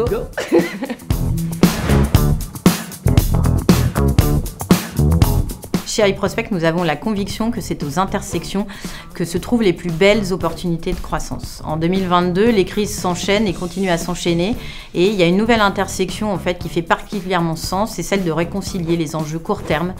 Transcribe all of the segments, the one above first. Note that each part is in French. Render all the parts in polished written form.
Go. Chez iProspect, nous avons la conviction que c'est aux intersections que se trouvent les plus belles opportunités de croissance. En 2022, les crises s'enchaînent et continuent à s'enchaîner. Et il y a une nouvelle intersection en fait, qui fait particulièrement sens, c'est celle de réconcilier les enjeux court terme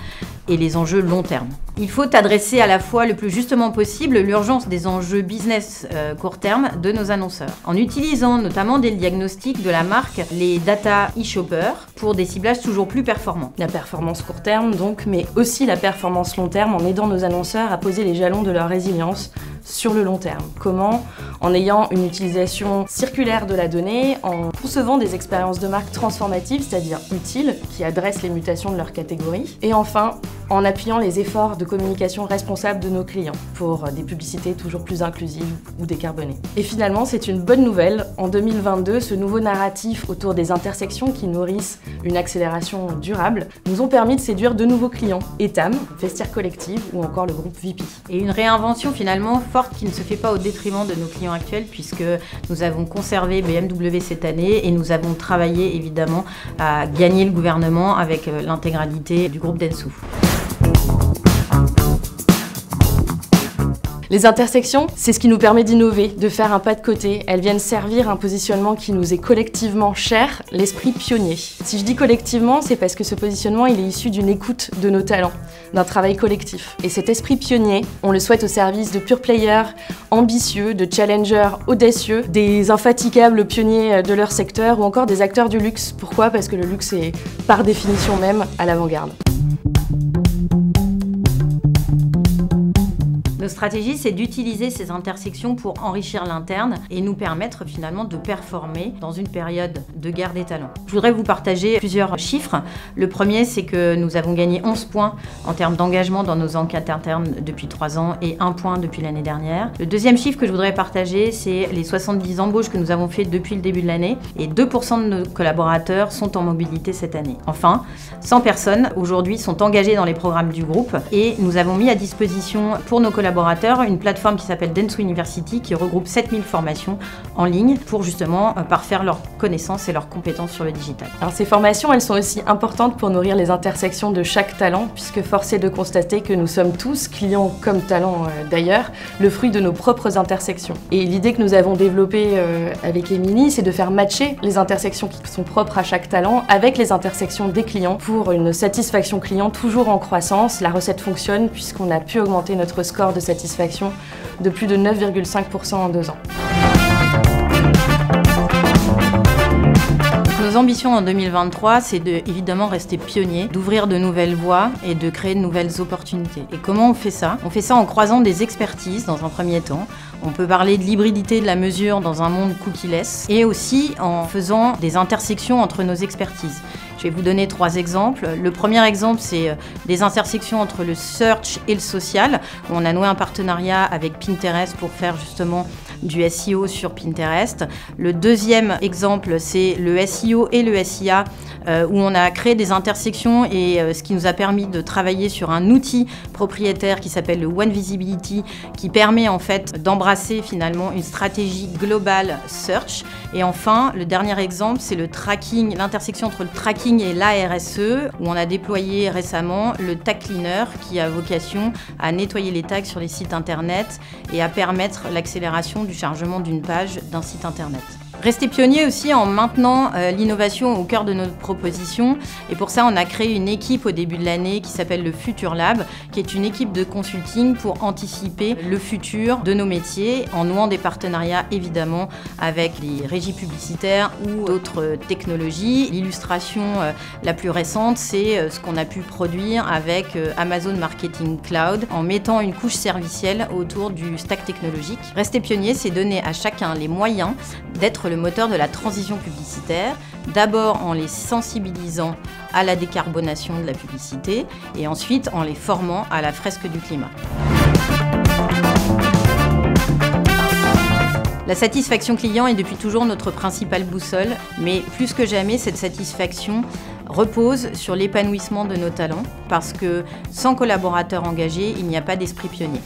et les enjeux long terme. Il faut adresser à la fois le plus justement possible l'urgence des enjeux business court terme de nos annonceurs, en utilisant notamment dès le diagnostic de la marque les data e-shopper pour des ciblages toujours plus performants. La performance court terme donc, mais aussi la performance long terme en aidant nos annonceurs à poser les jalons de leur résilience sur le long terme. Comment? En ayant une utilisation circulaire de la donnée, en concevant des expériences de marque transformatives, c'est-à-dire utiles, qui adressent les mutations de leur catégorie. Et enfin, en appuyant les efforts de communication responsable de nos clients pour des publicités toujours plus inclusives ou décarbonées. Et finalement, c'est une bonne nouvelle. En 2022, ce nouveau narratif autour des intersections qui nourrissent une accélération durable nous ont permis de séduire de nouveaux clients. Etam, Vestiaire Collective ou encore le groupe VP. Et une réinvention finalement forte qui ne se fait pas au détriment de nos clients actuels puisque nous avons conservé BMW cette année et nous avons travaillé évidemment à gagner le gouvernement avec l'intégralité du groupe Dentsu. Les intersections, c'est ce qui nous permet d'innover, de faire un pas de côté. Elles viennent servir un positionnement qui nous est collectivement cher, l'esprit pionnier. Si je dis collectivement, c'est parce que ce positionnement, il est issu d'une écoute de nos talents, d'un travail collectif. Et cet esprit pionnier, on le souhaite au service de pure players ambitieux, de challengers audacieux, des infatigables pionniers de leur secteur ou encore des acteurs du luxe. Pourquoi? Parce que le luxe est par définition même à l'avant-garde. Notre stratégie, c'est d'utiliser ces intersections pour enrichir l'interne et nous permettre finalement de performer dans une période de guerre des talents. Je voudrais vous partager plusieurs chiffres. Le premier, c'est que nous avons gagné 11 points en termes d'engagement dans nos enquêtes internes depuis 3 ans et 1 point depuis l'année dernière. Le deuxième chiffre que je voudrais partager, c'est les 70 embauches que nous avons fait depuis le début de l'année et 2% de nos collaborateurs sont en mobilité cette année. Enfin, 100 personnes aujourd'hui sont engagées dans les programmes du groupe et nous avons mis à disposition pour nos collaborateurs une plateforme qui s'appelle Dentsu University qui regroupe 7000 formations en ligne pour justement parfaire leurs connaissances et leurs compétences sur le digital. Alors ces formations, elles sont aussi importantes pour nourrir les intersections de chaque talent puisque force est de constater que nous sommes tous, clients comme talents d'ailleurs, le fruit de nos propres intersections. Et l'idée que nous avons développée avec Émilie, c'est de faire matcher les intersections qui sont propres à chaque talent avec les intersections des clients pour une satisfaction client toujours en croissance. La recette fonctionne puisqu'on a pu augmenter notre score de satisfaction de plus de 9,5% en 2 ans. Nos ambitions en 2023, c'est de évidemment rester pionnier, d'ouvrir de nouvelles voies et de créer de nouvelles opportunités. Et comment on fait ça? On fait ça en croisant des expertises dans un premier temps. On peut parler de l'hybridité de la mesure dans un monde cookie-less et aussi en faisant des intersections entre nos expertises. Je vais vous donner 3 exemples. Le premier exemple, c'est des intersections entre le search et le social. On a noué un partenariat avec Pinterest pour faire justement du SEO sur Pinterest. Le deuxième exemple, c'est le SEO et le SIA, où on a créé des intersections et ce qui nous a permis de travailler sur un outil propriétaire qui s'appelle le One Visibility, qui permet en fait d'embrasser finalement une stratégie globale search. Et enfin, le dernier exemple, c'est le tracking, l'intersection entre le tracking et la RSE, où on a déployé récemment le Tag Cleaner qui a vocation à nettoyer les tags sur les sites internet et à permettre l'accélération du chargement d'une page d'un site internet. Rester pionnier aussi en maintenant l'innovation au cœur de notre proposition. Et pour ça, on a créé une équipe au début de l'année qui s'appelle le Futur Lab, qui est une équipe de consulting pour anticiper le futur de nos métiers en nouant des partenariats évidemment avec les régies publicitaires ou d'autres technologies. L'illustration la plus récente, c'est ce qu'on a pu produire avec Amazon Marketing Cloud en mettant une couche servicielle autour du stack technologique. Rester pionnier, c'est donner à chacun les moyens d'être le moteur de la transition publicitaire, d'abord en les sensibilisant à la décarbonation de la publicité et ensuite en les formant à la fresque du climat. La satisfaction client est depuis toujours notre principale boussole, mais plus que jamais, cette satisfaction repose sur l'épanouissement de nos talents, parce que sans collaborateurs engagés, il n'y a pas d'esprit pionnier.